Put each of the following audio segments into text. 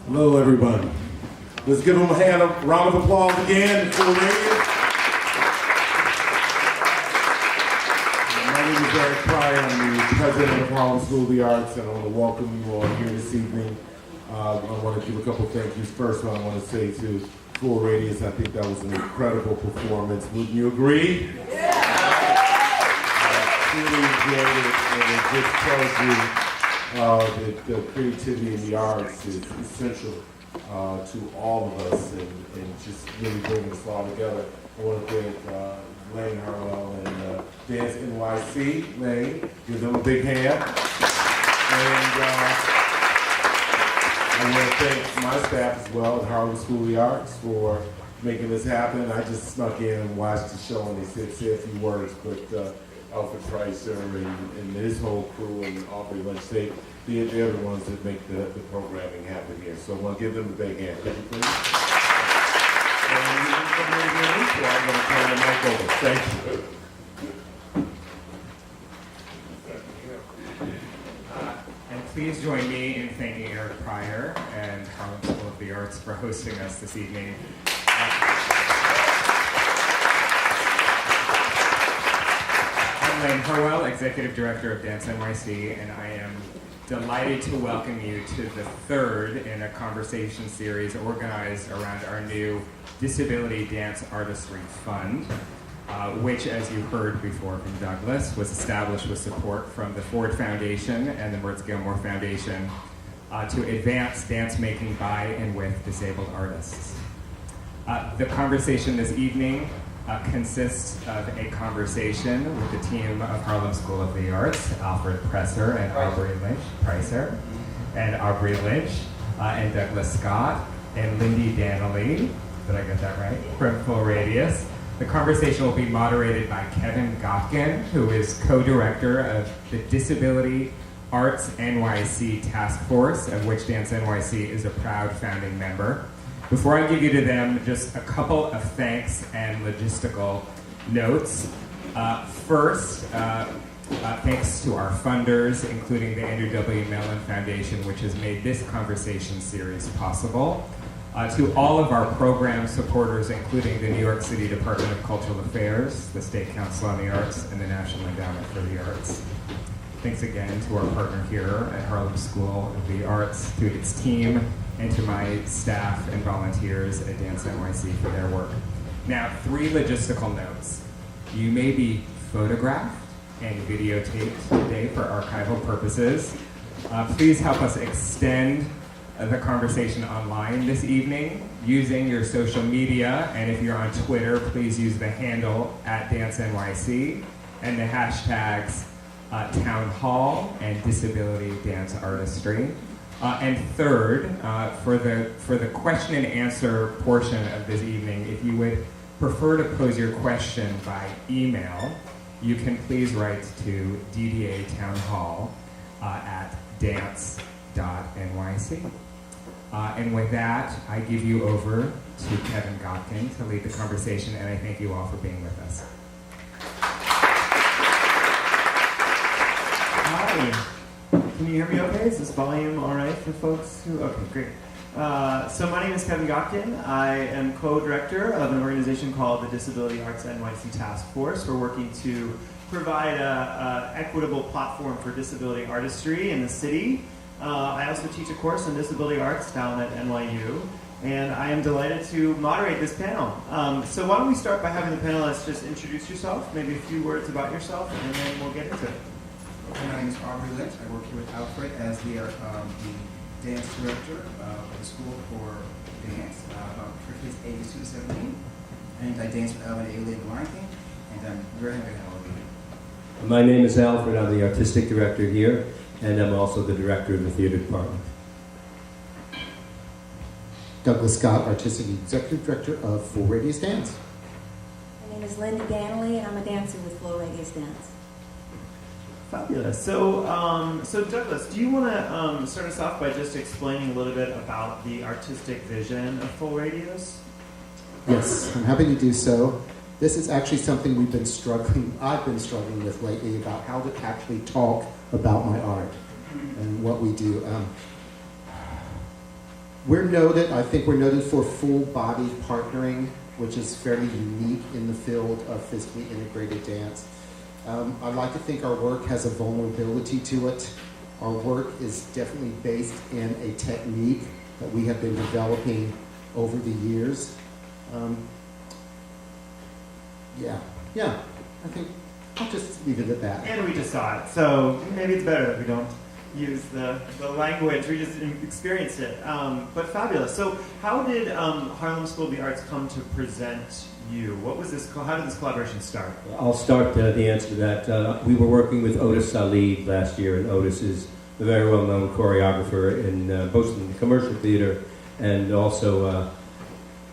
Hello, everybody. Let's give them a round of applause again for radio. My name is Eric Pryor. I'm the president of Harlem School of the Arts, and I want to welcome you all here this evening. I want to give a couple thank yous. First, I want to say to Full Radius, I think that was an incredible performance. Wouldn't you agree? Yeah. I really enjoyed it, and it just tells you that the creativity in the arts is essential to all of us, and just really bringing us all together. I want to thank Lane Harwell and Dance NYC. Lane, give them a big hand. And I want to thank my staff as well at Harlem School of the Arts for making this happen. I just snuck in and watched the show, and they said say a few words, but Alpert Pricer and his whole crew and Aubrey Lynch, they're the ones that make the programming happen here. So I want to give them a big hand. Could you please? And I'm going to turn the mic over. Thank you. And please join me in thanking Eric Pryor and Harlem School of the Arts for hosting us this evening. I'm Lane Harwell, Executive Director of Dance NYC, and I am delighted to welcome you to the third in a conversation series organized around our new Disability Dance Artistry Fund, which, as you heard before from Douglas, was established with support from the Ford Foundation and the Mertz Gilmore Foundation to advance dance making by and with disabled artists. The conversation this evening consists of a conversation with the team of Harlem School of the Arts, Alfred Presser and Aubrey Lynch, Pricer, and Aubrey Lynch, and Douglas Scott, and Lindy Danley, did I get that right, from Full Radius. The conversation will be moderated by Kevin Gotkin, who is co-director of the Disability Arts NYC Task Force, of which Dance NYC is a proud founding member. Before I give you to them, just a couple of thanks and logistical notes. First, thanks to our funders, including the Andrew W. Mellon Foundation, which has made this conversation series possible. To all of our program supporters, including the New York City Department of Cultural Affairs, the State Council on the Arts, and the National Endowment for the Arts. Thanks again to our partner here at Harlem School of the Arts, to its team, and to my staff and volunteers at Dance NYC for their work. Now, 3 logistical notes. You may be photographed and videotaped today for archival purposes. Please help us extend the conversation online this evening using your social media, and if you're on Twitter, please use the handle @DanceNYC and the hashtags townhall and disability dance artistry. And third, for the question and answer portion of this evening, if you would prefer to pose your question by email, you can please write to ddatownhall at dance.nyc. And with that, I give you over to Kevin Gotkin to lead the conversation, and I thank you all for being with us. Hi. Can you hear me okay? Is this volume all right for folks who... Okay, great. So my name is Kevin Gotkin. I am co-director of an organization called the Disability Arts NYC Task Force. We're working to provide an equitable platform for disability artistry in the city. I also teach a course in disability arts down at NYU, and I am delighted to moderate this panel. So why don't we start by having the panelists just introduce yourself, maybe a few words about yourself, and then we'll get into it. My name is Aubrey Lynch. I work here with Alpert as the dance director of the School for Dance for kids ages 2 to 17. And I dance with Alvin A. and Lion, and I'm very happy to have all of you. My name is Alfred. I'm the artistic director here, and I'm also the director of the theater department. Douglas Scott, artistic executive director of Full Radius Dance. My name is Lindy Danley, and I'm a dancer with Full Radius Dance. Fabulous. So Douglas, do you want to start us off by just explaining a little bit about the artistic vision of Full Radius? Yes, I'm happy to do so. This is actually something I've been struggling with lately, about how to actually talk about my art and what we do. We're noted, I think we're noted for full-body partnering, which is fairly unique in the field of physically integrated dance. I'd like to think our work has a vulnerability to it. Our work is definitely based in a technique that we have been developing over the years. Yeah, I think I'll just leave it at that. And we just saw it, so maybe it's better that we don't use the language. We just experienced it. But fabulous. So how did Harlem School of the Arts come to present you? What was this? How did this collaboration start? I'll start the answer to that. We were working with Otis Salih last year, and Otis is a very well-known choreographer in both in the commercial theater and also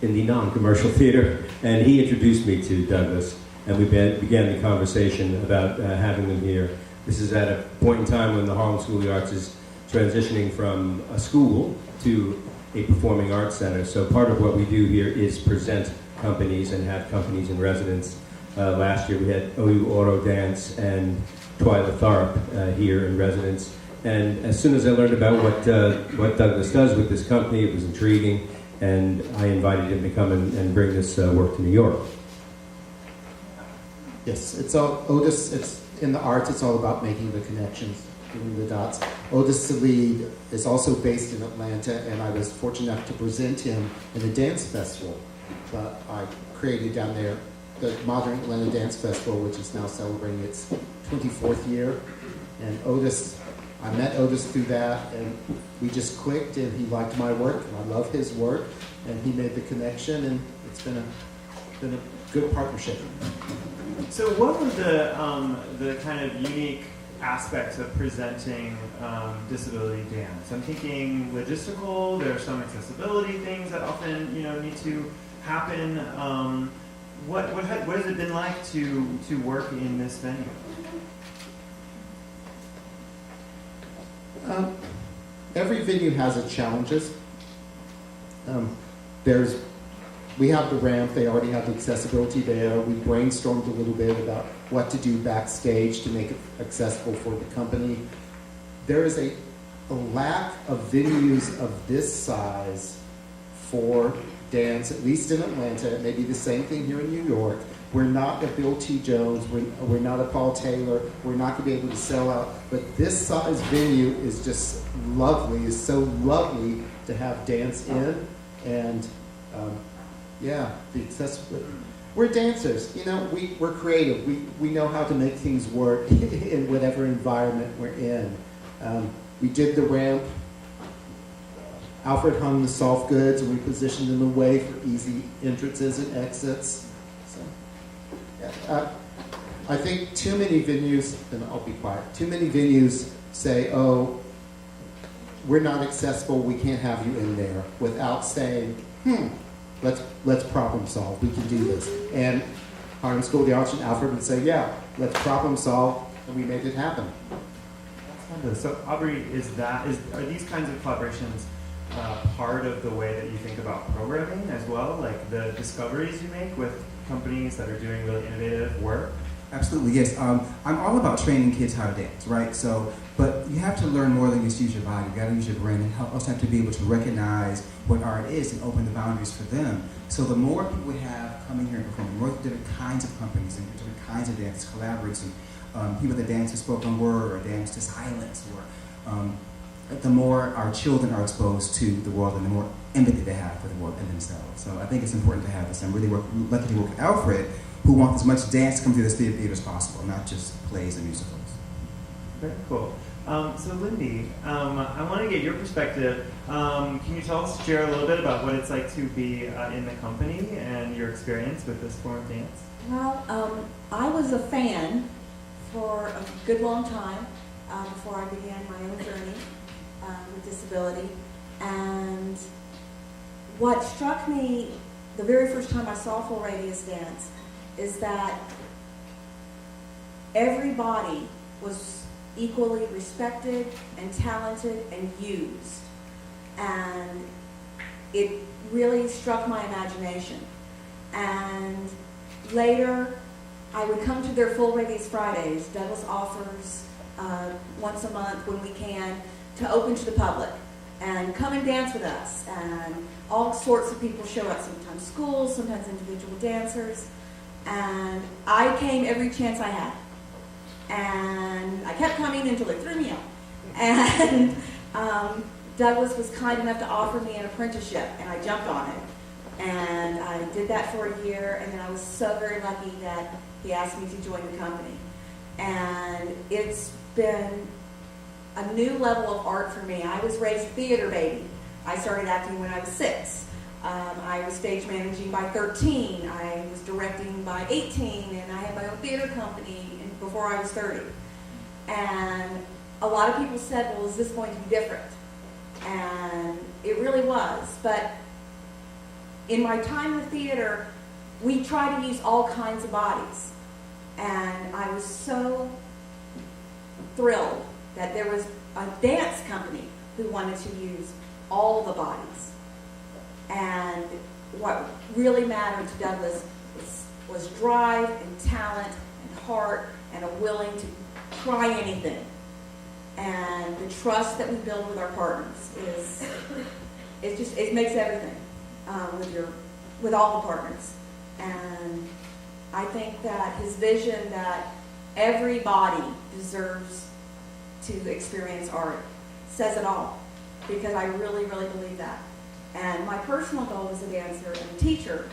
in the non-commercial theater. And he introduced me to Douglas, and we began the conversation about having them here. This is at a point in time when the Harlem School of the Arts is transitioning from a school to a performing arts center. So part of what we do here is present companies and have companies in residence. Last year we had OU Auto Dance and Twyla Tharp here in residence. And as soon as I learned about what Douglas does with this company, it was intriguing, and I invited him to come and bring this work to New York. Yes, it's all Otis. It's in the arts. It's all about making the connections, giving the dots. Otis Salih is also based in Atlanta, and I was fortunate enough to present him in a dance festival that I created down there, the Modern Atlanta Dance Festival, which is now celebrating its 24th year. And I met Otis through that, and we just clicked, and he liked my work, and I love his work, and he made the connection, and it's been a good partnership. So what were the kind of unique aspects of presenting disability dance? I'm thinking logistical. There are some accessibility things that often need to happen. What has it been like to work in this venue? Every venue has its challenges. We have the ramp, they already have the accessibility there. We brainstormed a little bit about what to do backstage to make it accessible for the company. There is a lack of venues of this size for dance, at least in Atlanta. It may be the same thing here in New York. We're not a Bill T. Jones, we're not a Paul Taylor, we're not going to be able to sell out, but this size venue is just lovely, is so lovely to have dance in, and the accessibility. We're dancers, we're creative, we know how to make things work in whatever environment we're in. We did the ramp. Alfred hung the soft goods, and we positioned them away for easy entrances and exits. I think too many venues, and I'll be quiet, too many venues say, oh, we're not accessible, we can't have you in there, without saying, let's problem solve, we can do this. And Harlem School of the Arts and Alfred would say, yeah, let's problem solve, and we made it happen. So Aubrey, are these kinds of collaborations part of the way that you think about programming as well, like the discoveries you make with companies that are doing really innovative work? Absolutely, yes. I'm all about training kids how to dance, right? But you have to learn more than just use your body. You got to use your brain, and also have to be able to recognize what art is and open the boundaries for them. So the more people we have coming here and performing, more different kinds of companies and different kinds of dance collaborates, and people that dance to spoken word or dance to silence, or the more our children are exposed to the world and the more empathy they have for the world and themselves. So I think it's important to have this. I'm really lucky to work with Alfred, who wants as much dance to come through this theater as possible, not just plays and musicals. Very cool. So Lindy, I want to get your perspective. Can you share a little bit about what it's like to be in the company and your experience with this form of dance? Well, I was a fan for a good long time before I began my own journey with disability. And what struck me the very first time I saw full radius dance is that everybody was equally respected and talented and used. And it really struck my imagination. And later, I would come to their Full Radius Fridays. Douglas offers once a month when we can to open to the public. and come and dance with us. And all sorts of people show up, sometimes schools, sometimes individual dancers. And I came every chance I had. And I kept coming until they threw me out. And Douglas was kind enough to offer me an apprenticeship, and I jumped on it. And I did that for a year, and then I was so very lucky that he asked me to join the company. And it's been a new level of art for me. I was raised a theater baby. I started acting when I was 6. I was stage managing by 13. I was directing by 18, and I had my own theater company before I was 30. And a lot of people said, well, is this going to be different? And it really was. But in my time in the theater, we try to use all kinds of bodies. And I was so thrilled that there was a dance company who wanted to use all the bodies. And what really mattered to Douglas was drive and talent and heart and a willing to try anything. And the trust that we build with our partners it makes everything with all the partners. And I think that his vision that everybody deserves to experience art says it all, because I really, really believe that. And my personal goal as a dancer and a teacher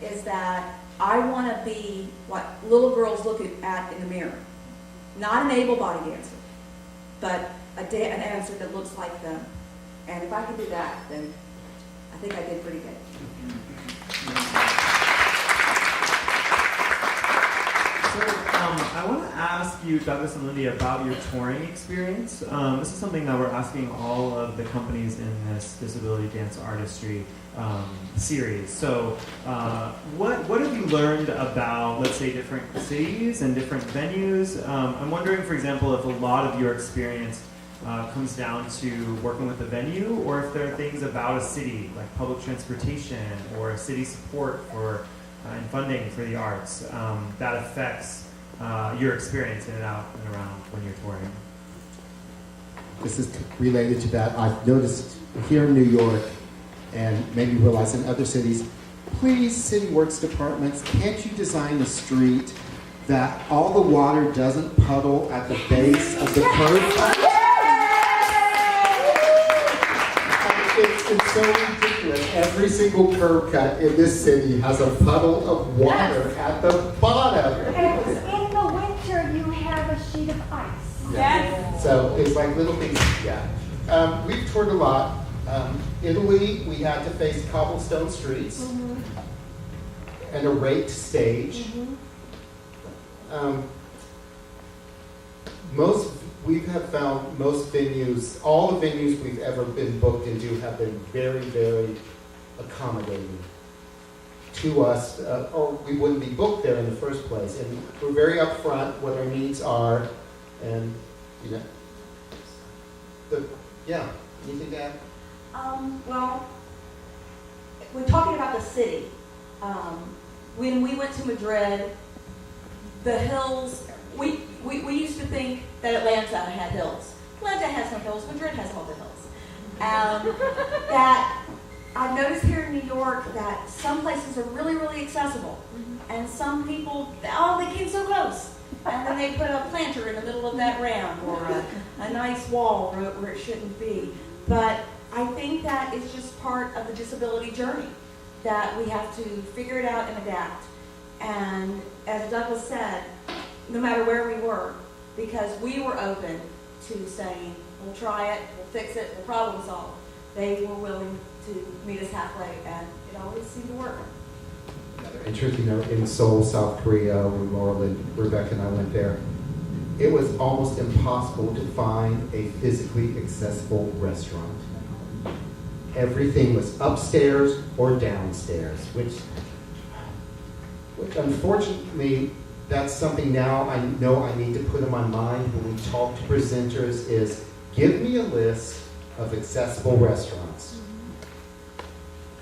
is that I want to be what little girls look at in the mirror. Not an able-bodied dancer, but a dancer that looks like them. And if I can do that, then I think I did pretty good. So I want to ask you, Douglas and Lindy, about your touring experience. This is something that we're asking all of the companies in this Disability Dance Artistry series. So what have you learned about, let's say, different cities and different venues? I'm wondering, for example, if a lot of your experience comes down to working with the venue, or if there are things about a city, like public transportation or city support for and funding for the arts, that affects your experience in and out and around when you're touring. This is related to that. I've noticed here in New York, and maybe realize in other cities, please, city works departments, can't you design a street that all the water doesn't puddle at the base of the curb? It's so ridiculous. Every single curb cut in this city has a puddle of water at the bottom. And in the winter, you have a sheet of ice. Yes. So it's like little things. Yeah. We've toured a lot. Italy, we had to face cobblestone streets and a raked stage. We have found most venues, all the venues we've ever been booked into have been very, very accommodating to us, or we wouldn't be booked there in the first place. And we're very upfront what our needs are, and anything to add? Well, we're talking about the city. When we went to Madrid, the hills, we used to think that Atlanta had hills. Atlanta has no hills, Madrid has all the hills. That I've noticed here in New York that some places are really, really accessible. And some people, they came so close. And then they put a planter in the middle of that ramp, or a nice wall where it shouldn't be. But I think that it's just part of the disability journey, that we have to figure it out and adapt. And as Douglas said, no matter where we were, because we were open to saying, we'll try it, we'll fix it, we'll problem solve, they were willing to meet us halfway, and it always seemed to work. Another interesting note, in Seoul, South Korea, when Rebecca and I went there, it was almost impossible to find a physically accessible restaurant. Everything was upstairs or downstairs, which unfortunately, that's something now I know I need to put in my mind when we talk to presenters is, give me a list of accessible restaurants.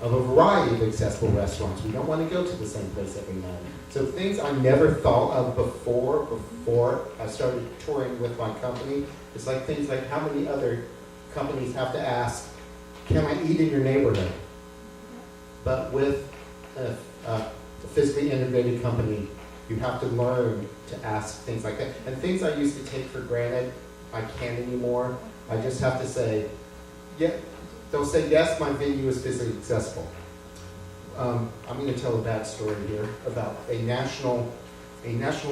Of a variety of accessible restaurants. We don't want to go to the same place every night. So things I never thought of before I started touring with my company, it's like things like how many other companies have to ask can I eat in your neighborhood? But with a physically integrated company, you have to learn to ask things like that. And things I used to take for granted, I can't anymore. I just have to say, yeah, they'll say, yes, my venue is physically accessible. I'm going to tell a bad story here about a national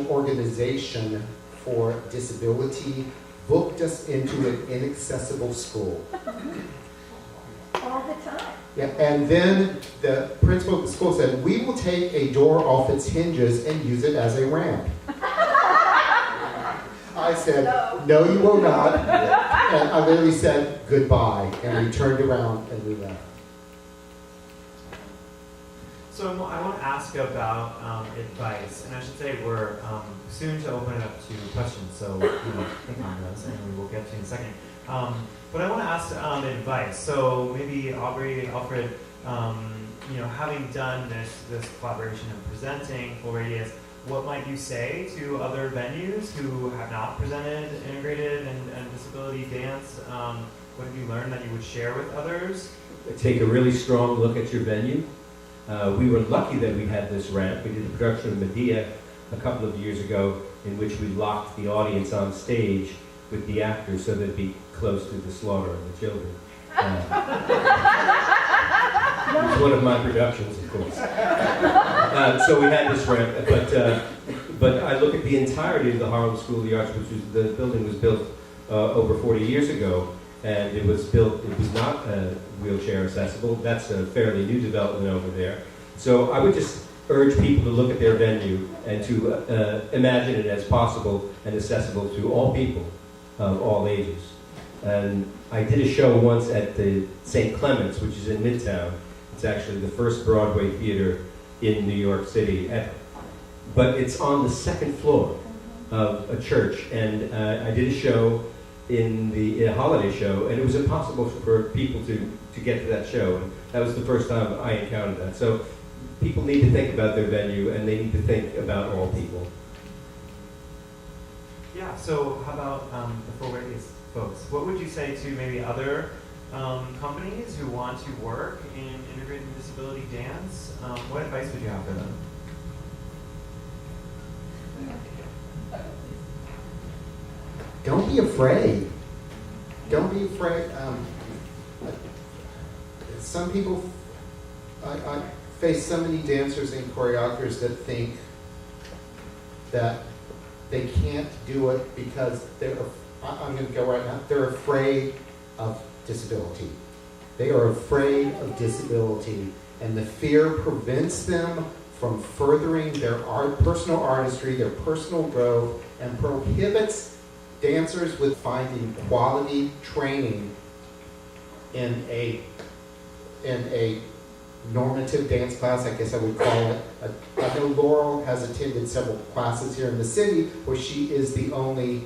organization for disability booked us into an inaccessible school. All the time. Yeah, and then the principal of the school said, we will take a door off its hinges and use it as a ramp. I said, no, you will not. And I literally said goodbye, and we turned around and we left. So I want to ask about advice, and I should say we're soon to open it up to questions, so think on those, and we will get to in a second. But I want to ask advice. So maybe Aubrey, Alfred, having done this collaboration and presenting Full Radius, what might you say to other venues who have not presented integrated and disability dance? What have you learned that you would share with others? Take a really strong look at your venue. We were lucky that we had this ramp. We did the production of Medea a couple of years ago, in which we locked the audience on stage with the actors so they'd be close to the slaughter of the children. It was one of my productions, of course. So we had this ramp, but I look at the entirety of the Harlem School of the Arts, which was, the building was built over 40 years ago, and it was not wheelchair accessible. That's a fairly new development over there. So I would just urge people to look at their venue and to imagine it as possible and accessible to all people of all ages. And I did a show once at the St. Clement's, which is in Midtown. It's actually the first Broadway theater in New York City ever. But it's on the second floor of a church, and I did a show a holiday show, and it was impossible for people to get to that show. And that was the first time I encountered that. So people need to think about their venue, and they need to think about all people. Yeah, so how about the Full Radius folks? What would you say to maybe other companies who want to work in integrated disability dance? What advice would you have for them? Don't be afraid. Don't be afraid. Some people, I face so many dancers and choreographers that think that they can't do it because I'm going to go right now, they're afraid of disability. They are afraid of disability, and the fear prevents them from furthering their personal artistry, their personal growth, and prohibits dancers with finding quality training in a normative dance class, I guess I would call it. I know Laurel has attended several classes here in the city where she is the only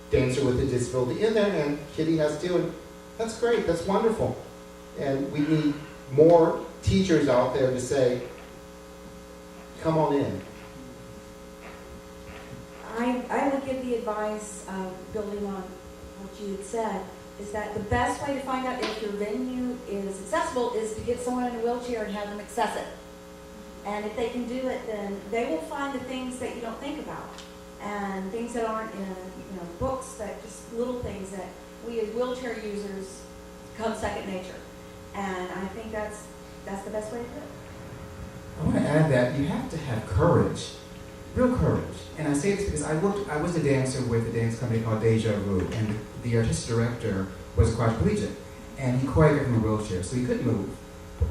dancer with a disability in there, and Kitty has too, and that's great, that's wonderful. And we need more teachers out there to say, come on in. I would give the advice, building on what you had said, is that the best way to find out if your venue is accessible is to get someone in a wheelchair and have them access it. And if they can do it, then they will find the things that you don't think about, and things that aren't in books, that just little things that we as wheelchair users become second nature. And I think that's the best way to do it. I want to add that you have to have courage, real courage. And I say this because I was a dancer with a dance company called Deja Vu, and the artistic director was a quadriplegic, and he choreographed in a wheelchair, so he couldn't move.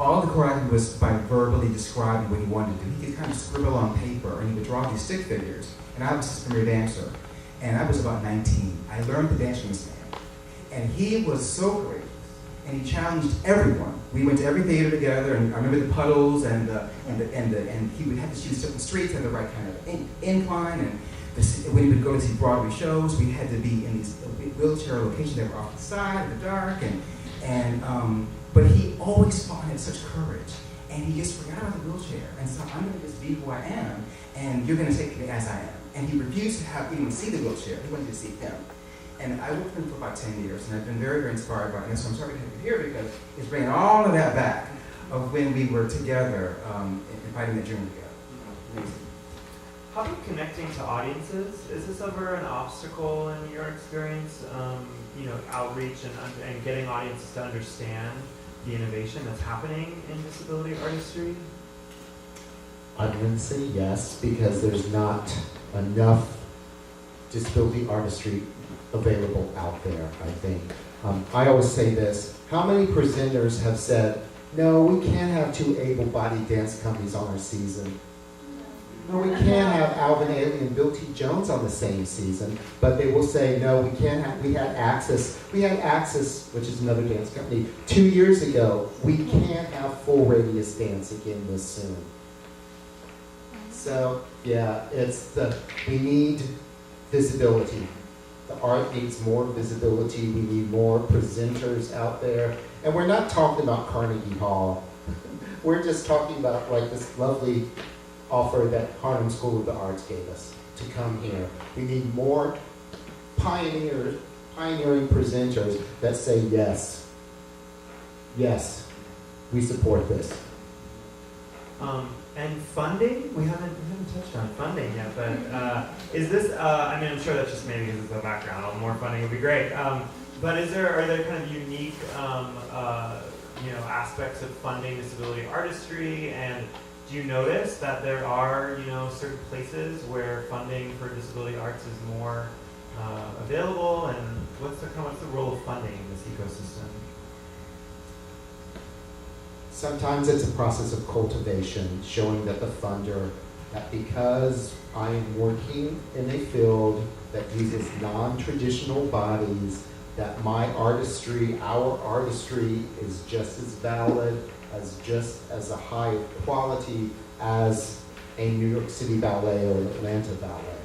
All the choreography was by verbally describing what he wanted to do. He could kind of scribble on paper, and he would draw these stick figures. And I was his premier dancer, and I was about 19. I learned to dance from this man, and he was so great. And he challenged everyone. We went to every theater together, and I remember the puddles, and he would have to choose certain streets that had the right kind of incline. And when he would go to see Broadway shows, we had to be in these wheelchair locations that were off the side, in the dark, but he always fought and had such courage, and he just forgot about the wheelchair, and so I'm going to just be who I am, and you're going to take me as I am. And he refused to even see the wheelchair. He wanted to see him. And I worked with him for about 10 years, and I've been very, very inspired by it. And so I'm sorry to have you here because he's bringing all of that back of when we were together and fighting the dream together. Amazing. How about connecting to audiences? Is this ever an obstacle in your experience? Outreach and getting audiences to understand the innovation that's happening in disability artistry? I'm going to say yes, because there's not enough disability artistry available out there, I think. I always say this: how many presenters have said, no, we can't have two able-bodied dance companies on our season? No, we can't have Alvin Ailey and Bill T. Jones on the same season, but they will say, no, we can't have, we had Axis, which is another dance company, 2 years ago. We can't have full radius dance again this soon. So, yeah, we need visibility. The art needs more visibility. We need more presenters out there. And we're not talking about Carnegie Hall. We're just talking about like this lovely offer that Harlem School of the Arts gave us to come here. We need more pioneering presenters that say yes, we support this. And funding? We haven't touched on funding yet, but is this? I'm sure that's just maybe because it's the background. More funding would be great. But are there kind of unique aspects of funding disability artistry? And do you notice that there are certain places where funding for disability arts is more available? And what's the role of funding in this ecosystem? Sometimes it's a process of cultivation, showing that the funder, that because I am working in a field that uses non-traditional bodies, that our artistry is just as valid, just as a high quality as a New York City ballet or an Atlanta ballet.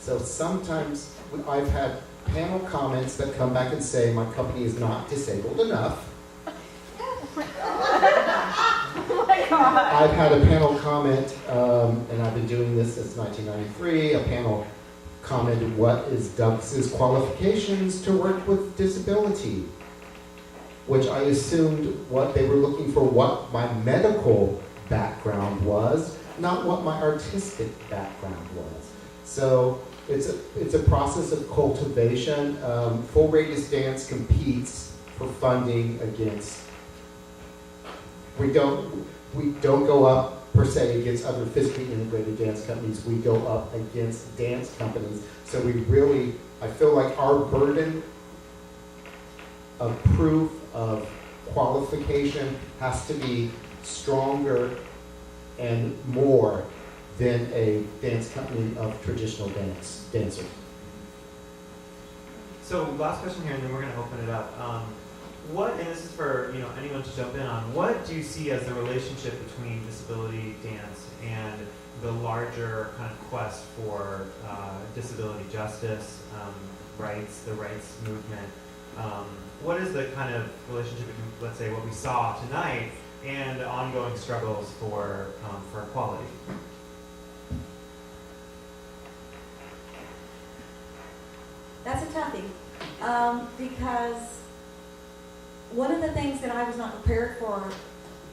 So sometimes I've had panel comments that come back and say my company is not disabled enough. Oh my God. I've had a panel comment, and I've been doing this since 1993, a panel commented, what is Doug's qualifications to work with disability? Which I assumed what they were looking for, what my medical background was, not what my artistic background was. So it's a process of cultivation. Full Radius Dance competes for funding against, we don't go up per se against other physically integrated dance companies. We go up against dance companies. So I feel like our burden of proof of qualification has to be stronger and more than a dance company of traditional dancers. So last question here, and then we're going to open it up. And this is for anyone to jump in on, what do you see as the relationship between disability dance and the larger kind of quest for disability justice, the rights movement? What is the kind of relationship between, let's say, what we saw tonight and ongoing struggles for equality? That's a toughie, because one of the things that I was not prepared for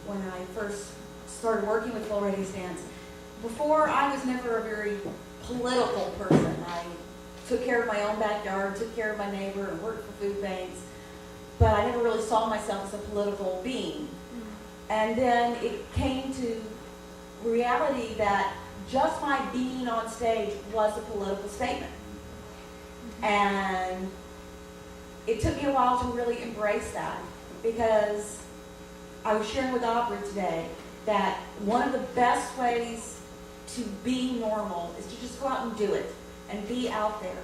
when I first started working with Full Radius Dance, before I was never a very political person. I took care of my own backyard, took care of my neighbor, and worked for food banks, but I never really saw myself as a political being. And then it came to reality that just my being on stage was a political statement. And it took me a while to really embrace that, because I was sharing with Aubrey today that one of the best ways to be normal is to just go out and do it and be out there.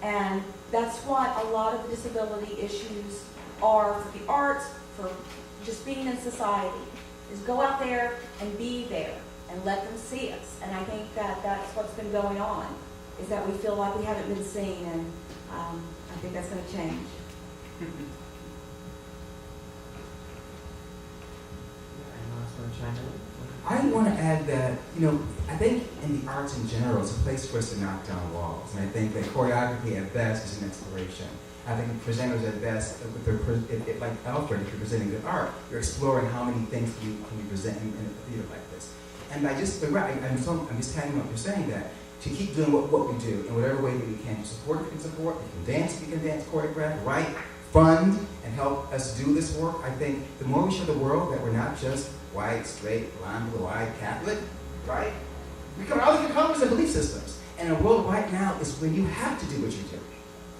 And that's what a lot of the disability issues are for the arts, for just being in society, is go out there and be there and let them see us. And I think that that's what's been going on, is that we feel like we haven't been seen, and I think that's going to change. Anyone else want to chime in? I want to add that, I think in the arts in general, it's a place for us to knock down walls. And I think that choreography at best is an exploration. I think presenters at best, like Alpert, if you're presenting good art, you're exploring how many things can you present in a theater like this. And I'm just tagging what you're saying, that to keep doing what we do in whatever way that we can. To support if we can support, if we can dance, choreograph, write, fund, and help us do this work. I think the more we show the world that we're not just white, straight, blonde, blue-eyed, Catholic, right? We come out of the colors and belief systems. And a world right now is when you have to do what you do.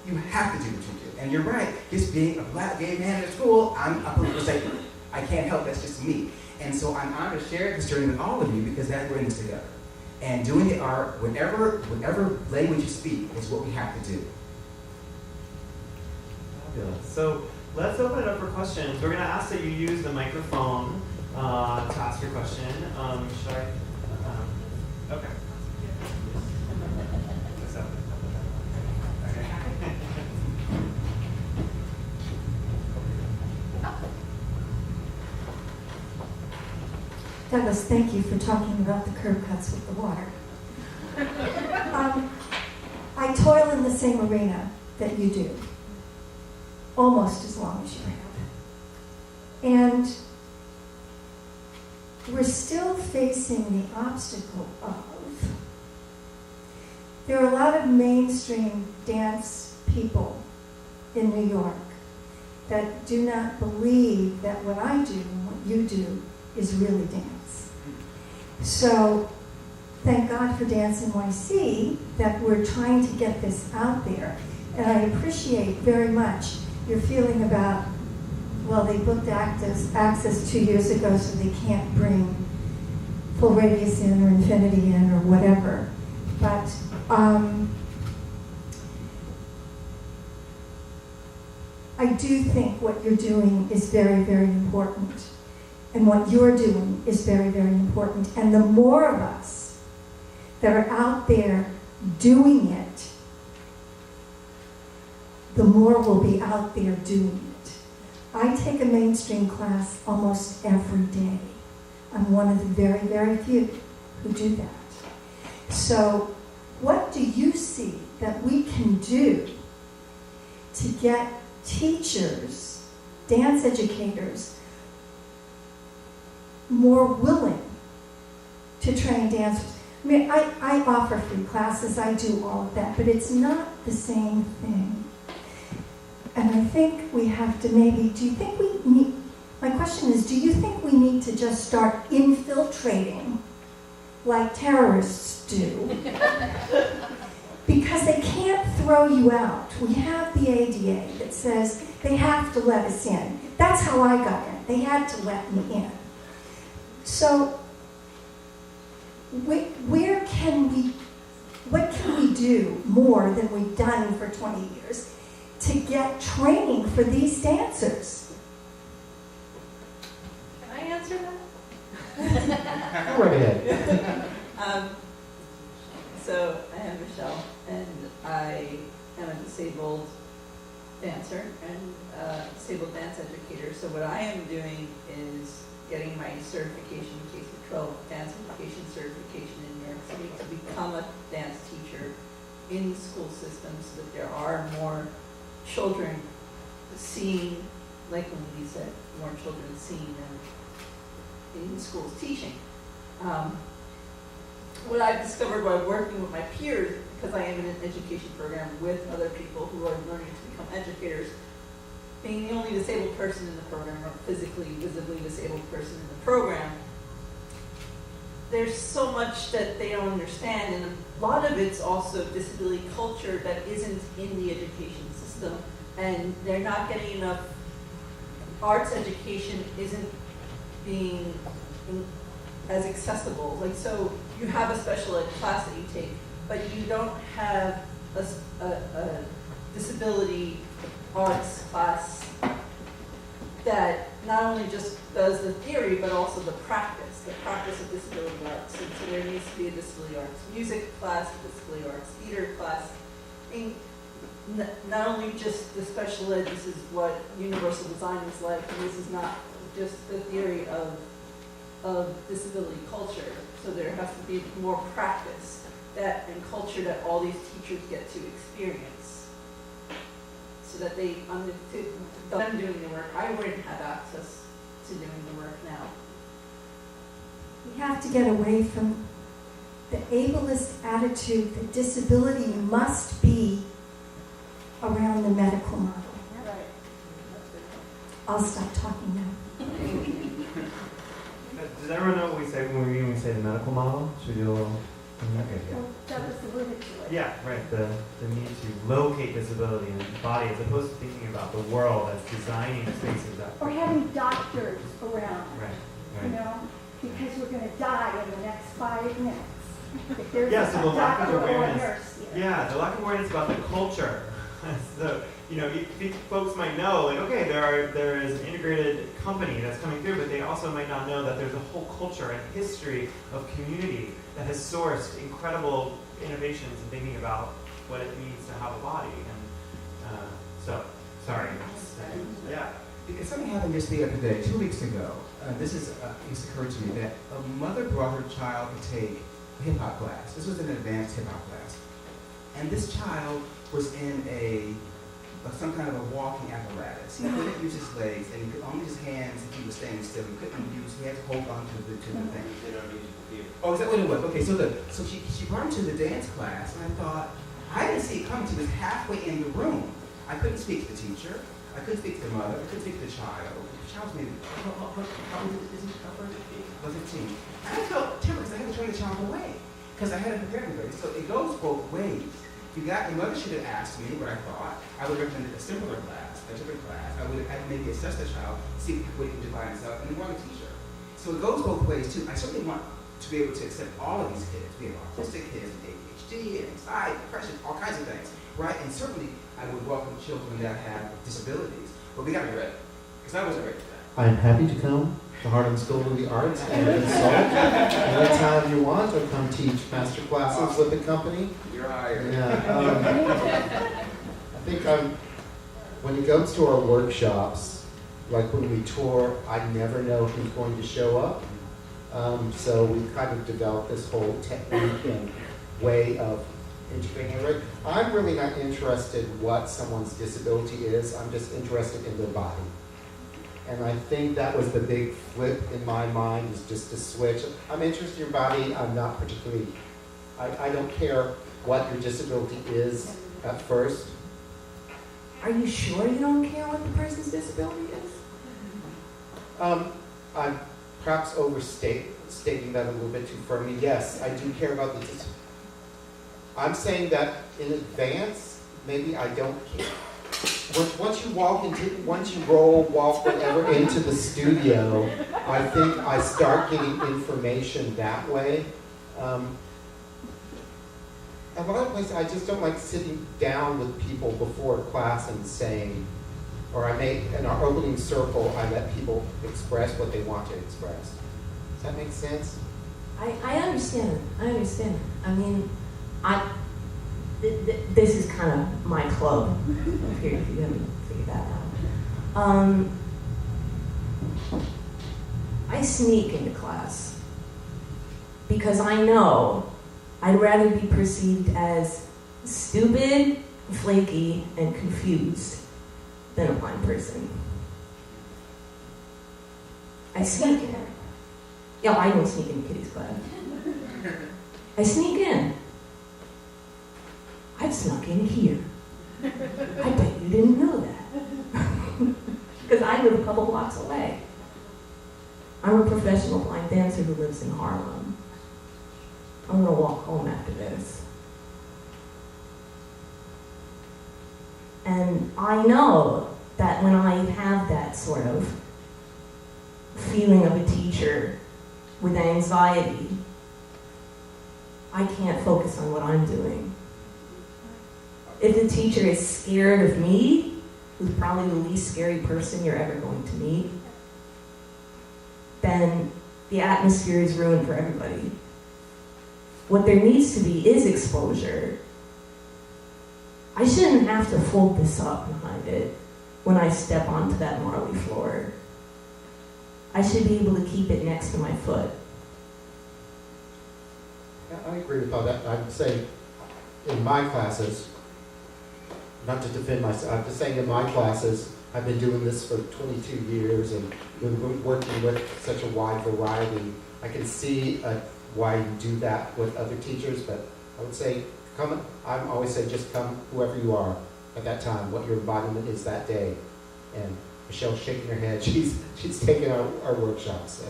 You have to do what you do. And you're right, just being a black gay man at school, I'm a political statement. I can't help, that's just me. And so I'm honored to share this journey with all of you because that's we're in this together. And doing the art, whatever language you speak, is what we have to do. Fabulous. So let's open it up for questions. We're going to ask that you use the microphone to ask your question. Should I? Okay. Douglas, thank you for talking about the curb cuts with the water. I toil in the same arena that you do, almost as long as you have. And we're still facing the obstacle of, there are a lot of mainstream dance people in New York that do not believe that what I do and what you do is really dance. So thank God for Dance NYC that we're trying to get this out there. And I appreciate very much your feeling about, well, they booked Access 2 years ago, so they can't bring Full Radius in or Infinity in or whatever. But I do think what you're doing is very, very important. And what you're doing is very, very important. And the more of us that are out there doing it, the more we'll be out there doing it. I take a mainstream class almost every day. I'm one of the very, very few who do that. So what do you see that we can do to get teachers, dance educators, more willing to train dancers? I mean, I offer free classes, I do all of that, but it's not the same thing. And I think we have to maybe, my question is, do you think we need to just start infiltrating like terrorists do? Because they can't throw you out. We have the ADA that says they have to let us in. That's how I got in. They had to let me in. So, what can we do more than we've done for 20 years to get training for these dancers? Can I answer that? Go right ahead. So I am Michelle, and I am a disabled dancer and disabled dance educator. So what I am doing is getting my certification, K-12 dance education certification in New York City to become a dance teacher in the school system so that there are more children seeing, like when Lee said, more children seeing them in schools teaching. What I've discovered while working with my peers, because I am in an education program with other people who are learning to become educators, being the only disabled person in the program, or physically, visibly disabled person in the program, there's so much that they don't understand, and a lot of it's also disability culture that isn't in the education system, and they're not getting enough. Arts education isn't being as accessible. Like, so you have a special ed class that you take, but you don't have a disability arts class that not only just does the theory, but also the practice of disability arts. And so there needs to be a disability arts music class, a disability arts theater class. And not only just the special ed, this is what universal design is like, and this is not just the theory of of disability culture. So there has to be more practice that and culture that all these teachers get to experience, so that they them doing the work. I wouldn't have access to doing the work now. We have to get away from the ableist attitude that disability must be around the medical model. Right. I'll stop talking now. Does everyone know what we say when we say the medical model? Should we do a little? Okay, yeah. Well, that was alluded to it. Yeah, right. The need to locate disability in the body as opposed to thinking about the world as designing spaces that. Or having doctors around, Right, you right. know, because we're going to die in the next 5 minutes. If there's Yeah, so the a lack of doctor or a awareness. nurse here. Yeah, the lack of awareness about the culture. So, folks might know, like, okay, there is an integrated company that's coming through, but they also might not know that there's a whole culture and history of community that has sourced incredible innovations and thinking about what it means to have a body. And sorry. Yeah. Because something happened just the other day, 2 weeks ago. This occurred to me that a mother brought her child to take a hip hop class. This was an advanced hip hop class. And this child was in some kind of a walking apparatus. He couldn't use his legs, and he could only use his hands if he was standing still. He had to hold on to the thing. Oh, is that what it was? Okay, so she brought him to the dance class, and I thought, I didn't see it coming. She was halfway in the room. I couldn't speak to the teacher. I couldn't speak to the mother. I couldn't speak to the child. The child was maybe, how old is he? 15. I felt terrible because I had to turn the child away because I hadn't prepared anybody. So it goes both ways. Your mother should have asked me what I thought. I would have recommended a simpler class, a different class. I would have maybe assessed the child, see what he can do by himself, and then brought a teacher. So it goes both ways too. I certainly want to be able to accept all of these kids. We have autistic kids with ADHD and anxiety, depression, all kinds of things, right? And certainly I would welcome children that have disabilities, but we got to be ready, because I wasn't ready for that. I'm happy to come to Harlem School of the Arts and consult anytime you want, or come teach master classes with the company. You're hired. Yeah, I think when it goes to our workshops, like when we tour, I never know who's going to show up. So we kind of developed this whole technique and way of integrating it. I'm really not interested what someone's disability is. I'm just interested in their body. And I think that was the big flip in my mind, is just to switch. I'm interested in your body. I'm not particularly, I don't care what your disability is at first. Are you sure you don't care what the person's disability is? I'm perhaps stating that a little bit too firmly. Yes, I do care about the disability. I'm saying that in advance, maybe I don't care. Once you roll, walk, whatever into the studio, I think I start getting information that way. A lot of places, I just don't like sitting down with people before class and saying, or in our opening circle, I let people express what they want to express. Does that make sense? I understand. I mean, this is kind of my club. Here, if you haven't figured that out. I sneak into class because I know I'd rather be perceived as stupid, flaky, and confused than a blind person. I sneak in. Yeah, I don't sneak into Kitty's class. I sneak in. I've snuck in here. I bet you didn't know that. Because I live a couple blocks away. I'm a professional blind dancer who lives in Harlem. I'm gonna walk home after this. And I know that when I have that sort of feeling of a teacher with anxiety, I can't focus on what I'm doing. If the teacher is scared of me, who's probably the least scary person you're ever going to meet, then the atmosphere is ruined for everybody. What there needs to be is exposure. I shouldn't have to fold this up behind it when I step onto that marley floor. I should be able to keep it next to my foot. I agree with all that. I'd say in my classes, not to defend myself, I'm just saying in my classes, I've been doing this for 22 years and been working with such a wide variety. I can see why you do that with other teachers, but I would say I always say just come whoever you are at that time, what your embodiment is that day. And Michelle's shaking her head. She's taking our workshop. So.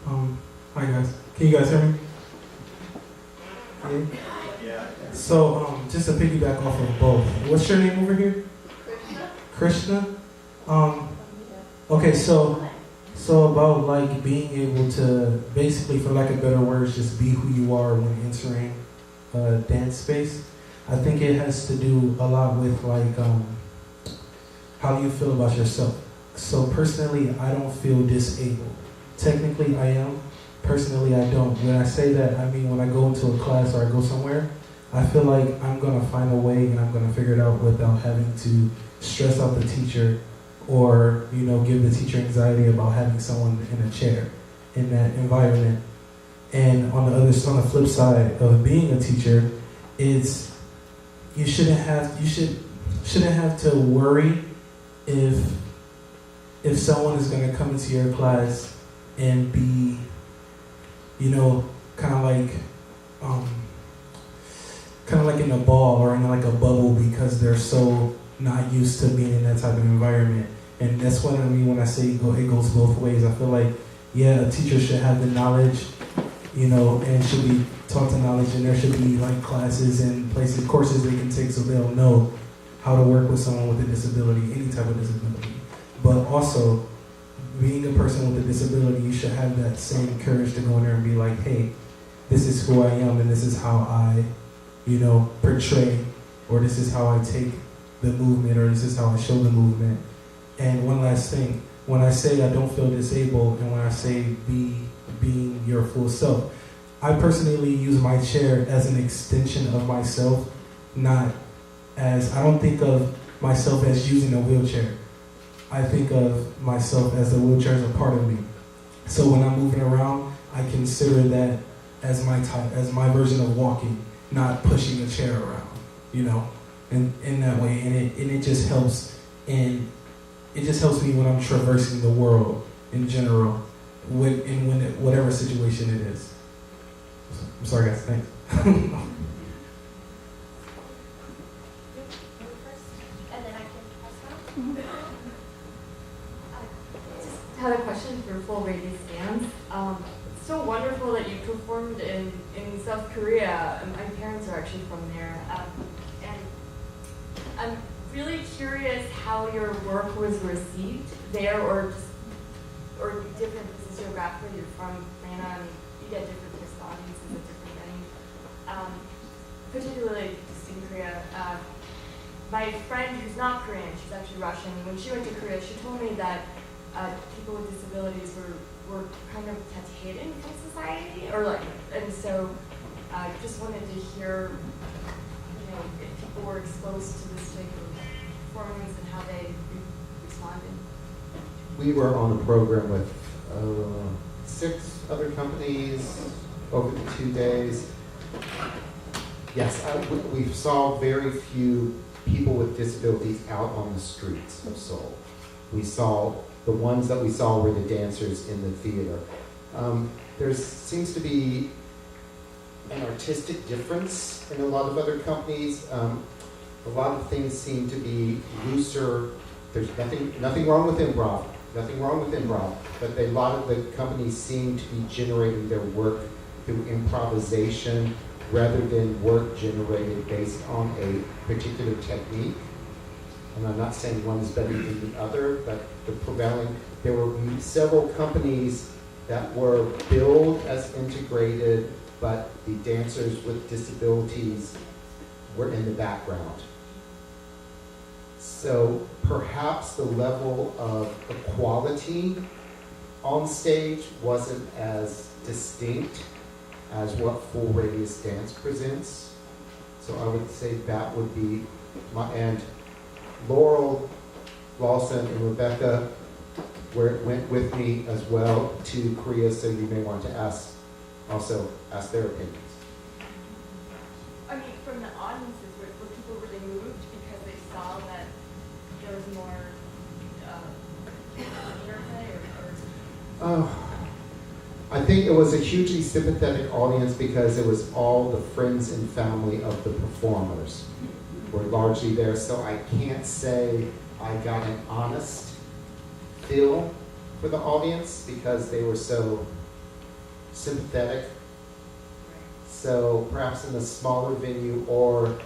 Hi guys. Can you guys hear me? Yeah. So just to piggyback off of both, what's your name over here? Krishna. Okay, so about like being able to basically, for lack of better words, just be who you are when entering a dance space. I think it has to do a lot with like how you feel about yourself. So personally, I don't feel disabled. Technically, I am. Personally, I don't. When I say that, I mean when I go into a class or I go somewhere, I feel like I'm gonna find a way and I'm gonna figure it out without having to stress out the teacher or, you know, give the teacher anxiety about having someone in a chair in that environment. And on the flip side of being a teacher, is you shouldn't have to worry if someone is going to come into your class and be, you know, kind of like in a ball or in like a bubble because they're so not used to being in that type of environment. And that's what I mean when I say it goes both ways. I feel like, yeah, a teacher should have the knowledge, you know, and should be taught the knowledge, and there should be like classes and courses they can take so they'll know how to work with someone with a disability, any type of disability. But also, being a person with a disability, you should have that same courage to go in there and be like, hey, this is who I am and this is how I, you know, portray, or this is how I take the movement, or this is how I show the movement. And one last thing, when I say I don't feel disabled and when I say being your full self, I personally use my chair as an extension of myself, I don't think of myself as using a wheelchair. I think of myself as the wheelchair as a part of me. So when I'm moving around, I consider that as my version of walking, not pushing a chair around, you know, and in that way. And it just helps me when I'm traversing the world in general, whatever situation it is. I'm sorry guys, thanks. Had a question for Full Radius Dance. It's so wonderful that you performed in South Korea. My parents are actually from there. And I'm really curious how your work was received there, or different, because geographically you're from Atlanta and you get different types of audiences at different venues. Particularly just in Korea. My friend who's not Korean, she's actually Russian, when she went to Korea, she told me that people with disabilities were kind of kept hidden from society, and so I just wanted to hear, you know, if people were exposed to this type of performance and how they responded. We were on a program with 6 other companies over the 2 days. Yes, we saw very few people with disabilities out on the streets of Seoul. We saw the ones that we saw were the dancers in the theater. There seems to be an artistic difference in a lot of other companies. A lot of things seem to be looser. There's nothing wrong with improv. Nothing wrong with improv. But a lot of the companies seem to be generating their work through improvisation rather than work generated based on a particular technique. And I'm not saying one is better than the other, but there were several companies that were billed as integrated, but the dancers with disabilities were in the background. So perhaps the level of equality on stage wasn't as distinct as what Full Radius Dance presents. So I would say that would be and Laurel, Lawson, and Rebecca, went with me as well to Korea, so you may want to ask their opinions. I mean, from the audiences, were people really moved because they saw that there was more interplay, or I think it was a hugely sympathetic audience because it was all the friends and family of the performers were largely there, so I can't say I got an honest feel for the audience because they were so sympathetic. So perhaps in a smaller venue, or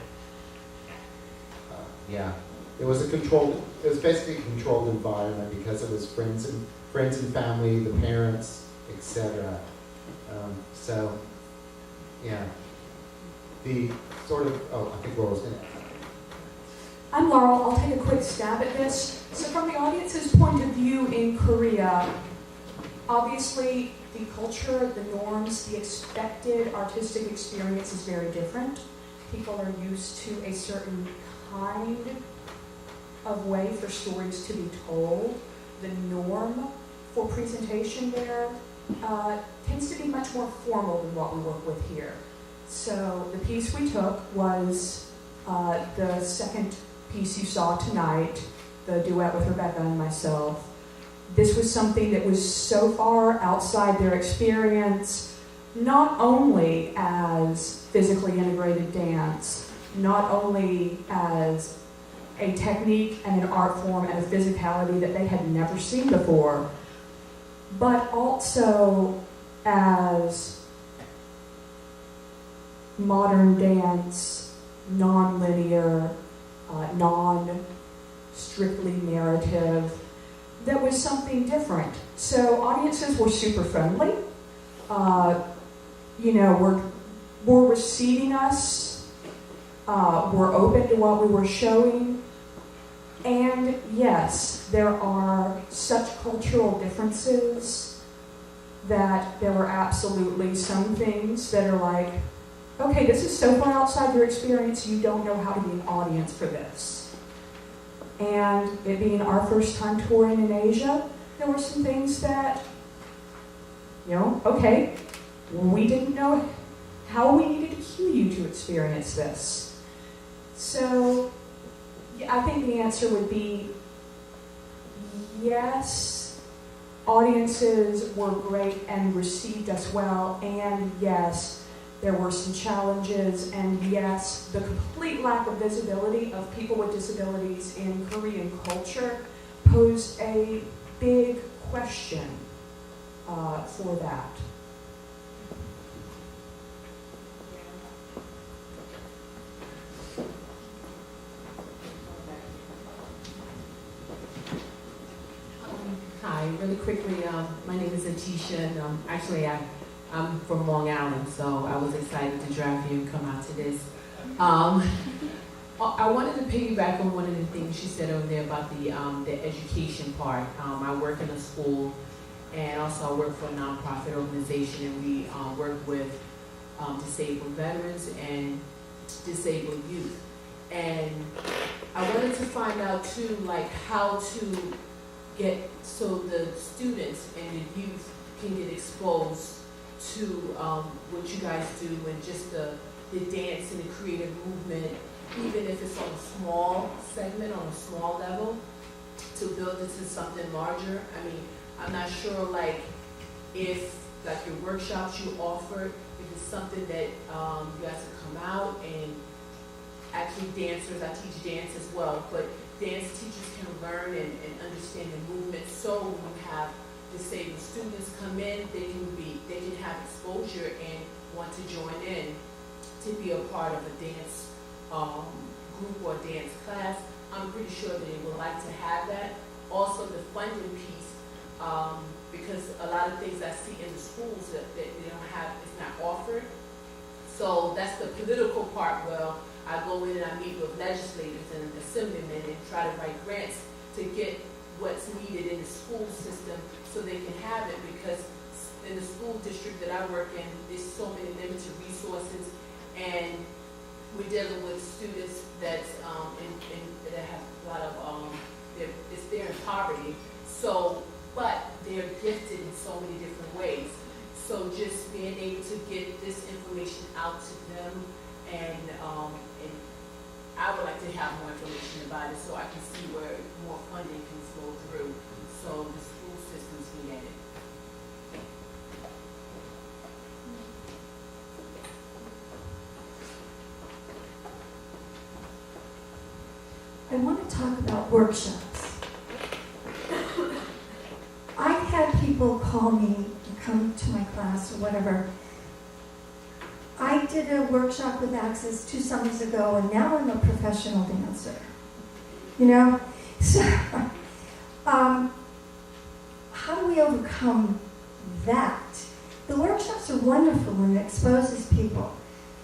it was basically a controlled environment because it was friends and family, the parents, etc. The sort of, I think Laurel's going to. I'm Laurel. I'll take a quick stab at this. So from the audience's point of view in Korea, obviously the culture, the norms, the expected artistic experience is very different. People are used to a certain kind of way for stories to be told. The norm for presentation there tends to be much more formal than what we work with here. So the piece we took was the second piece you saw tonight, the duet with Rebecca and myself. This was something that was so far outside their experience, not only as physically integrated dance, not only as a technique and an art form and a physicality that they had never seen before, but also as modern dance, non-linear, non-strictly narrative. That was something different. So audiences were super friendly. Were receiving us, were open to what we were showing. And yes, there are such cultural differences that there were absolutely some things that are like, okay, this is so far outside your experience, you don't know how to be an audience for this. And it being our first time touring in Asia, there were some things that, okay, we didn't know how we needed to cue you to experience this. So, I think the answer would be yes, audiences were great and received us well, and yes, there were some challenges, and yes, the complete lack of visibility of people with disabilities in Korean culture posed a big question for that. Hi, really quickly, my name is Atisha, and actually I'm from Long Island, so I was excited to drive here and come out to this. I wanted to piggyback on one of the things she said over there about the education part. I work in a school, and also I work for a nonprofit organization, and we work with disabled veterans and disabled youth. And I wanted to find out too, like how to get so the students and the youth can get exposed to what you guys do and just the dance and the creative movement, even if it's on a small segment, on a small level, to build it to something larger. I mean, I'm not sure if your workshops you offer, if it's something that you guys can come out and actually dancers, I teach dance as well, but dance teachers can learn and understand the movement, so when we have disabled students come in, they can have exposure and want to join in to be a part of a dance group or dance class. I'm pretty sure that they would like to have that. Also the funding piece, because a lot of things I see in the schools that they don't have, it's not offered. So that's the political part where I go in and I meet with legislators and assemblymen and try to write grants to get what's needed in the school system so they can have it, because in the school district that I work in, there's so many limited resources, and we're dealing with students that's that have a lot of they're in poverty. So, but So just being able to get this information out to them, and I would like to have more information about it so I can see where more funding can flow through, so the school systems can get it. I want to talk about workshops. I've had people call me and come to my class or whatever. I did a workshop with Access 2 summers ago, and now I'm a professional dancer. You know? So, how do we overcome that? The workshops are wonderful and it exposes people,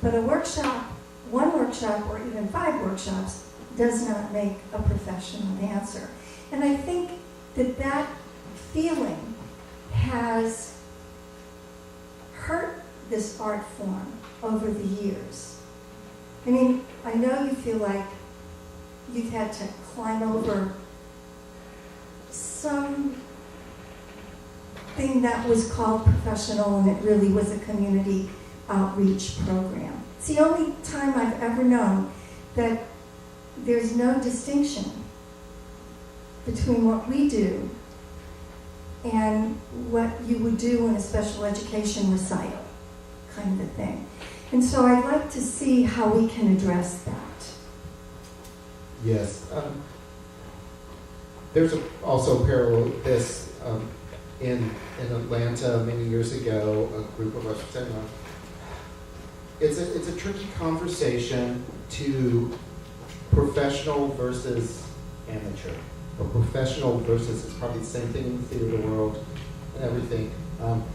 but a workshop, one workshop, or even 5 workshops, does not make a professional dancer. And I think that that feeling has hurt this art form over the years. I mean, I know you feel like you've had to climb over some thing that was called professional and it really was a community outreach program. It's the only time I've ever known that there's no distinction between what we do and what you would do in a special education recital, kind of a thing. And so I'd like to see how we can address that. Yes. There's also a parallel with this in Atlanta many years ago. A group of us were saying, it's a tricky conversation to professional versus amateur, or professional versus, it's probably the same thing in the theater world and everything.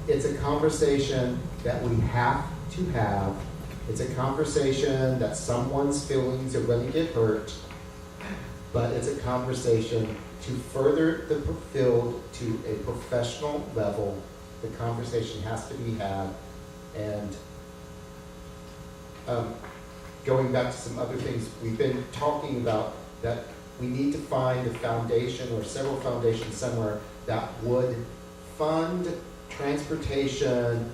It's a conversation that we have to have. It's a conversation that someone's feelings are going to get hurt, but it's a conversation to further the field to a professional level. The conversation has to be had, and going back to some other things we've been talking about, that we need to find a foundation or several foundations somewhere that would fund transportation,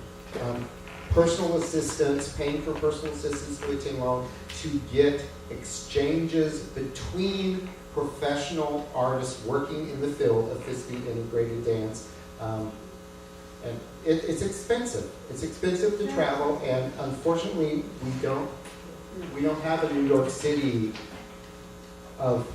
personal assistance, paying for personal assistance for the Ting Long, to get exchanges between professional artists working in the field of physically integrated dance. And it's expensive. It's expensive to travel, and unfortunately, we don't have a New York City of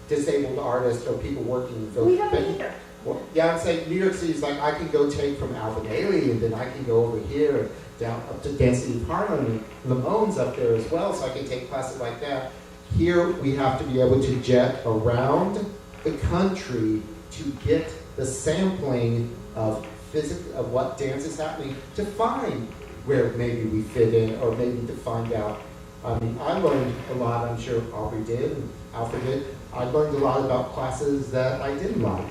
disabled artists or people working in the field. We don't either. Well, yeah, I'm saying New York City is like, I can go take from Alvin Ailey, and then I can go over here and down up to Dance City of Harlem, and Lamone's up there as well, so I can take classes like that. Here, we have to be able to jet around the country to get the sampling of of what dance is happening, to find where maybe we fit in, or maybe to find out. I mean, I learned a lot, I'm sure Aubrey did, and Alfred did. I learned a lot about classes that I didn't like.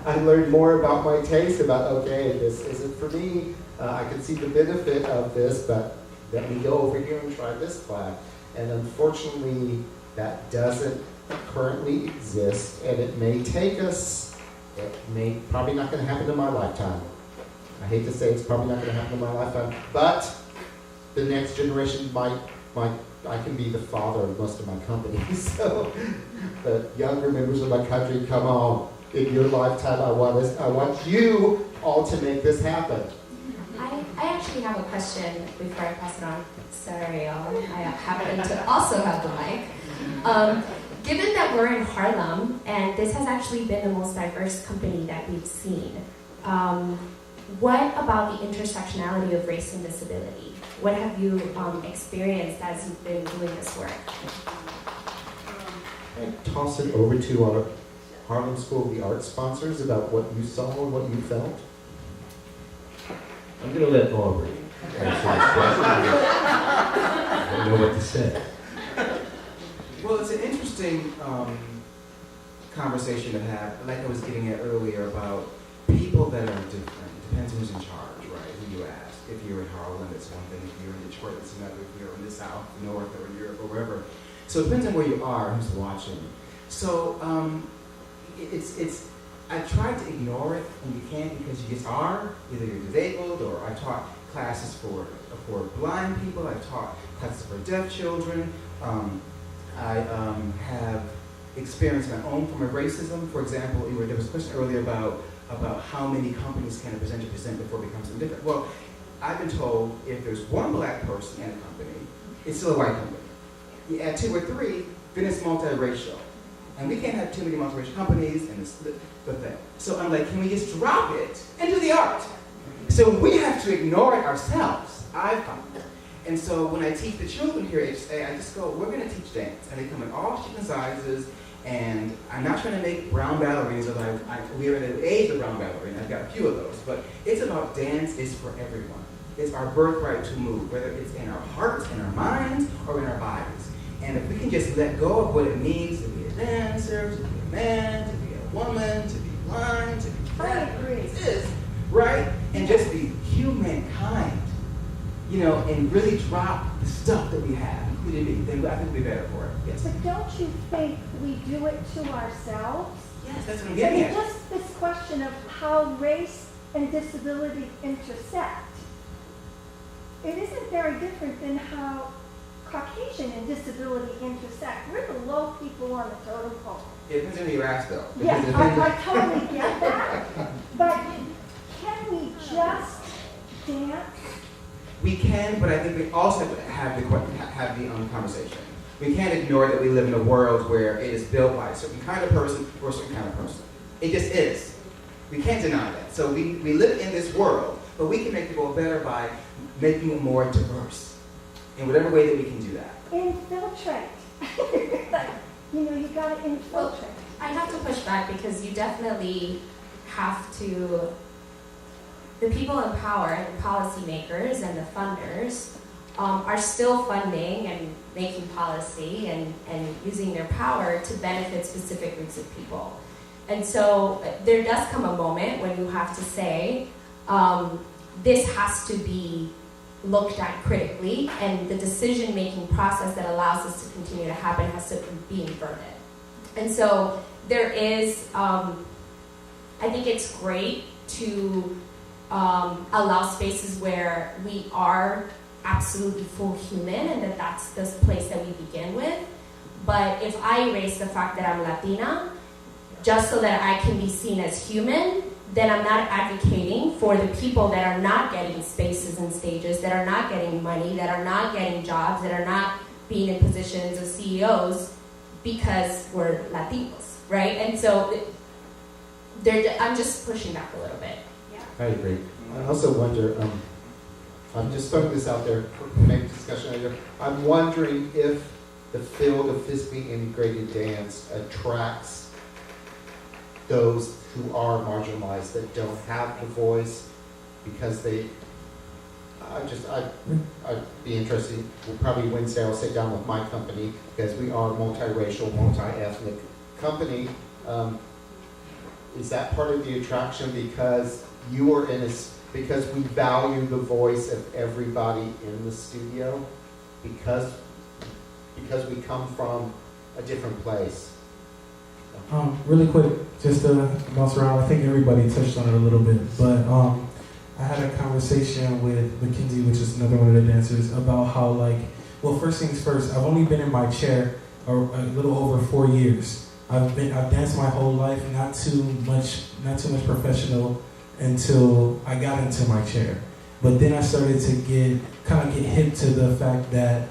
I learned more about my taste, about, okay, this isn't for me. I can see the benefit of this, but let me go over here and try this class. And unfortunately, that doesn't currently exist, and it may take us, probably not going to happen in my lifetime. I hate to say it's probably not going to happen in my lifetime, but the next generation might, I can be the father of most of my companies. So the younger members of my country, come on, in your lifetime, I want you all to make this happen. I actually have a question before I pass it on. Sorry, y'all. I happen to also have the mic. Given that we're in Harlem, and this has actually been the most diverse company that we've seen, what about the intersectionality of race and disability? What have you experienced as you've been doing this work? I toss it over to our Harlem School of the Arts sponsors about what you saw and what you felt. I'm going to let Aubrey answer this question. I don't know what to say. Well, it's an interesting conversation to have, like I was getting at earlier, about people that are different. Depends who's in charge, right? Who you ask. If you're in Harlem, it's one thing. If you're in Detroit, it's another. If you're in the South, North, or Europe, or wherever. So it depends on where you are, who's watching. So it's I tried to ignore it, and you can't because you just are. Either you're disabled, or I taught classes for blind people. I taught classes for deaf children. I have experienced my own form of racism. For example, there was a question earlier about how many companies can a presenter present before it becomes something different. Well, I've been told if there's one black person in a company, it's still a white company. You add 2 or 3, then it's multiracial. And we can't have too many multiracial companies, and it's the thing. So I'm like, can we just drop it and do the art? So we have to ignore it ourselves, I find. And so when I teach the children here at HSA, I just go, we're going to teach dance. And they come in all shapes and sizes. And I'm not trying to make brown ballerinas, although we're in the age of brown ballerina. I've got a few of those. But it's about dance is for everyone. It's our birthright to move, whether it's in our hearts, in our minds, or in our bodies. And if we can just let go of what it means to be a dancer, to be a man, to be a woman, to be blind, to be fat, right? And just be humankind, and really drop the stuff that we have, including me, then I think we'll be better for it. Yes. But don't you think we do it to ourselves? Yes, that's what I'm getting at. Just this question of how race and disability intersect. It isn't very different than how Caucasian and disability intersect. We're the low people on the totem pole. It depends on who you ask, though. Yes, I totally get that. But can we just dance? We can, but I think we also have the conversation. We can't ignore that we live in a world where it is built by a certain kind of person for a certain kind of person. It just is. We can't deny that. So we live in this world, but we can make the world better by making it more diverse in whatever way that we can do that. Infiltrate. You got to infiltrate. Well, I have to push back because you definitely have to. The people in power, the policymakers and the funders, are still funding and making policy and using their power to benefit specific groups of people. And so there does come a moment when you have to say, this has to be looked at critically, and the decision-making process that allows this to continue to happen has to be inverted. And so there is, I think it's great to allow spaces where we are absolutely full human, and that's the place that we begin with. But if I erase the fact that I'm Latina, just so that I can be seen as human, then I'm not advocating for the people that are not getting spaces and stages, that are not getting money, that are not getting jobs, that are not being in positions of CEOs because we're Latinos, right? And so I'm just pushing back a little bit. I agree. I also wonder, I'm just throwing this out there for maybe discussion later. I'm wondering if the field of physically integrated dance attracts those who are marginalized, that don't have the voice, because I'd be interested. Probably Wednesday I'll sit down with my company, because we are a multiracial, multi-ethnic company. Is that part of the attraction because because we value the voice of everybody in the studio, because we come from a different place? Really quick, just to bounce around, I think everybody touched on it a little bit, but I had a conversation with Mackenzie, which is another one of the dancers, about how first things first, I've only been in my chair a little over 4 years. I've danced my whole life, not too much professional until I got into my chair. But then I started to get hip to the fact that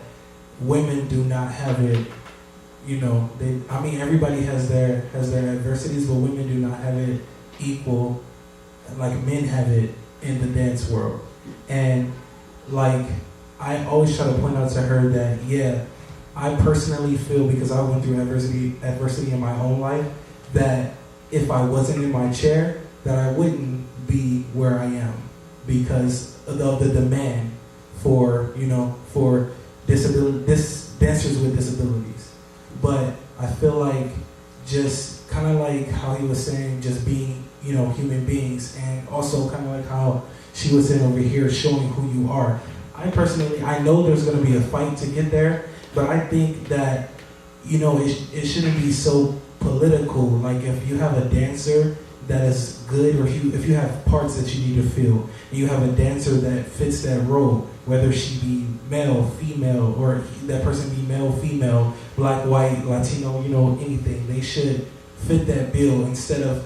women do not have it. Everybody has their adversities, but women do not have it equal like men have it in the dance world. And I always try to point out to her that I personally feel, because I went through adversity in my own life, that if I wasn't in my chair, that I wouldn't be where I am, because of the demand for dancers with disabilities. But I feel like, just kind of like how he was saying, just being human beings, and also kind of like how she was saying over here, showing who you are. I know there's going to be a fight to get there, but I think that it shouldn't be so political. Like, if you have a dancer that is good, or if you have parts that you need to fill, and you have a dancer that fits that role, whether she be male, female, or that person be male, female, black, white, Latino, anything, they should fit that bill instead of,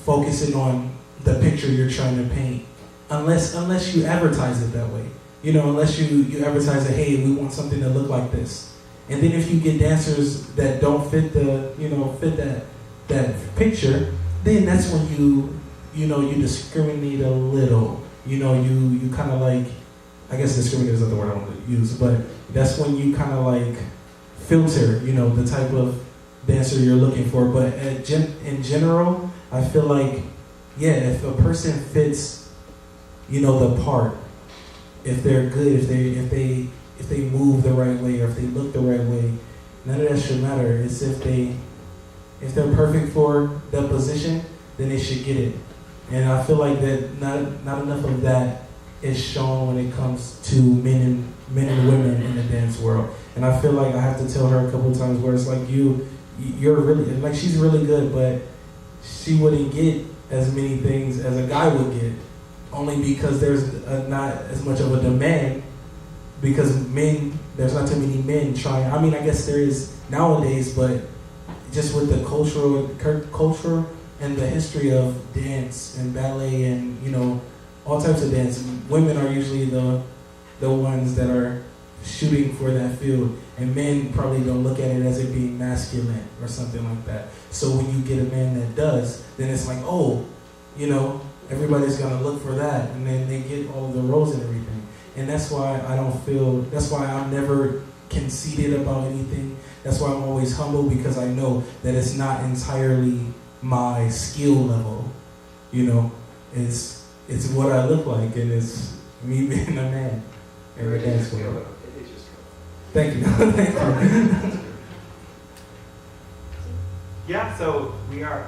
focusing on the picture you're trying to paint. Unless you advertise it that way. Unless you advertise that, hey, we want something to look like this. And then if you get dancers that don't fit that picture, then that's when you discriminate a little. You kind of like, I guess discriminate is not the word I want to use, but that's when you kind of like filter, the type of dancer you're looking for. But in general, I feel like, yeah, if a person fits, the part, if they're good, if they move the right way, or if they look the right way, none of that should matter. It's if they're perfect for that position, then they should get it. And I feel like that not enough of that is shown when it comes to men and women in the dance world. And I feel like I have to tell her a couple of times where it's like you're really, like, she's really good, but she wouldn't get as many things as a guy would get, only because there's not as much of a demand, because there's not too many men trying. I mean, I guess there is nowadays, but just with the culture and the history of dance and ballet and, all types of dance, women are usually the ones that are shooting for that field, and men probably don't look at it as it being masculine or something like that. So when you get a man that does, then it's like, oh, everybody's gonna look for that, and then they get all of the roles and everything. And that's why that's why I'm never conceited about anything. That's why I'm always humble, because I know that it's not entirely my skill level. It's what I look like, and it's me being a man in the dance world. Thank you. Thank you. Yeah, so we are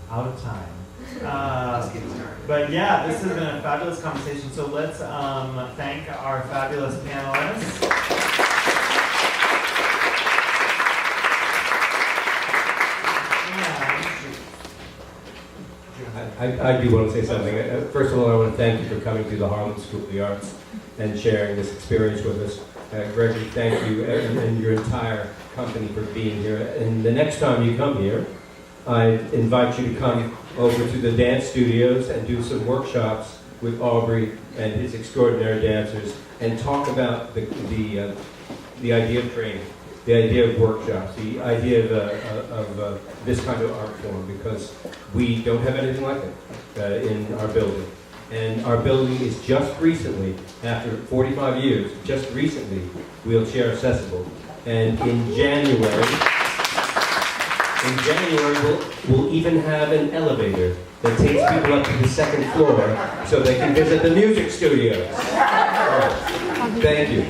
out of time. But yeah, this has been a fabulous conversation. So let's thank our fabulous panelists. I do want to say something. First of all, I want to thank you for coming to the Harlem School of the Arts and sharing this experience with us. Gregory, thank you, and your entire company for being here. And the next time you come here, I invite you to come over to the dance studios and do some workshops with Aubrey and his extraordinary dancers, and talk about the idea of training, the idea of workshops, the idea of this kind of art form, because we don't have anything like it in our building. And our building is just recently, after 45 years, just recently wheelchair accessible. And in January, we'll even have an elevator that takes people up to the second floor so they can visit the music studios. Thank you.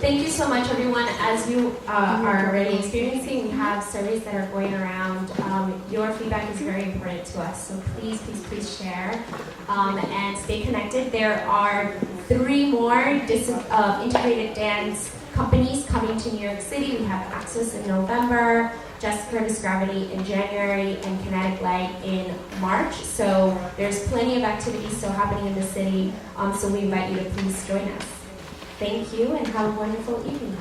Thank you so much, everyone. As you are already experiencing, we have surveys that are going around. Your feedback is very important to us, so please, please, please share and stay connected. There are 3 more integrated dance companies coming to New York City. We have Access in November, Just Curtis Gravity in January, and Kinetic Light in March. So there's plenty of activities still happening in the city, so we invite you to please join us. Thank you, and have a wonderful evening.